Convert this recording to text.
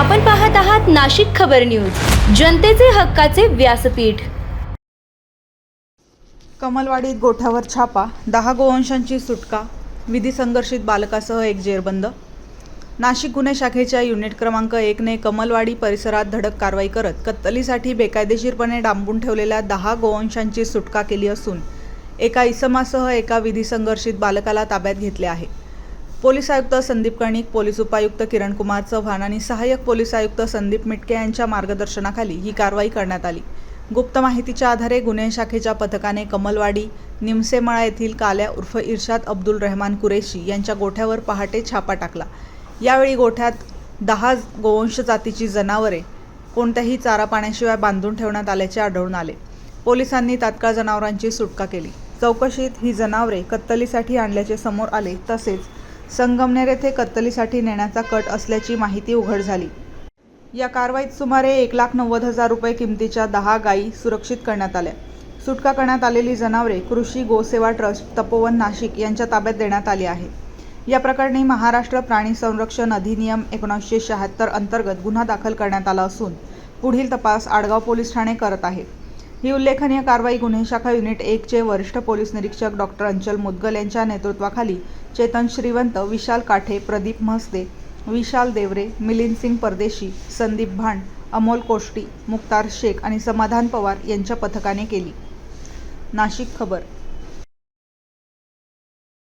आपण पाहत आहात नाशिक खबर न्यूज, जनतेचे हक्काचे व्यासपीठ। कमलवाडीत गोठ्यावर छापा, 10 गोवंशांची सुटका, विधी संघर्षित बालकासह एक जेरबंद। नाशिक गुन्हे शाखेच्या युनिट क्रमांक 1 ने कमलवाडी परिसरात धडक कारवाई करत कत्तलीसाठी बेकायदेशीरपणे डांबून ठेवलेल्या 10 गोवंशांची सुटका केली असून एका इसमासह एका विधी संघर्षित बालकाला ताब्यात घेतले आहे। पोलीस आयुक्त संदीप कर्णिक, पोलीस उपायुक्त किरणकुमार चव्हाण आणि सहाय्यक पोलीस आयुक्त संदीप मिटके यांच्या मार्गदर्शनाखाली ही कारवाई करण्यात आली। गुप्त माहितीच्या आधारे गुन्हे शाखेच्या पथकाने कमलवाडी निमसेमळा येथील काल्या उर्फ इर्शाद अब्दुल रहमान कुरेशी यांच्या गोठ्यावर पहाटे छापा टाकला। यावेळी गोठ्यात 10 गोवंश जातीची जनावरे कोणत्याही चारा पाण्याशिवाय बांधून ठेवण्यात आल्याचे आढळून आले। पोलिसांनी तात्काळ जनावरांची सुटका केली। चौकशीत ही जनावरे कत्तलीसाठी आणल्याचे समोर आले, तसेच संगमनेर येथे कत्तलीसाठी नेण्याचा कट असल्याची माहिती उघड झाली। या कारवाईत सुमारे 1,90,000 रुपये किमतीच्या 10 गायी सुरक्षित करण्यात आल्या। सुटका करण्यात आलेली जनावरे कृषी गोसेवा ट्रस्ट, तपोवन, नाशिक यांच्या ताब्यात देण्यात आली आहे। या प्रकरणी महाराष्ट्र प्राणी संरक्षण अधिनियम 1976 अंतर्गत गुन्हा दाखल करण्यात आला असून पुढील तपास आडगाव पोलीस ठाणे करत आहे। ही उल्लेखनीय कारवाई गुन्हे शाखा युनिट 1 चे वरिष्ठ पोलीस निरीक्षक डॉ. अंचल मुदगल यांच्या नेतृत्वाखाली चेतन श्रीवंत, विशाल काठे, प्रदीप म्हस्ते, विशाल देवरे, मिलिंद सिंग परदेशी, संदीप भांड, अमोल कोष्टी, मुक्तार शेख आणि समाधान पवार यांच्या पथकाने केली। नाशिक खबर।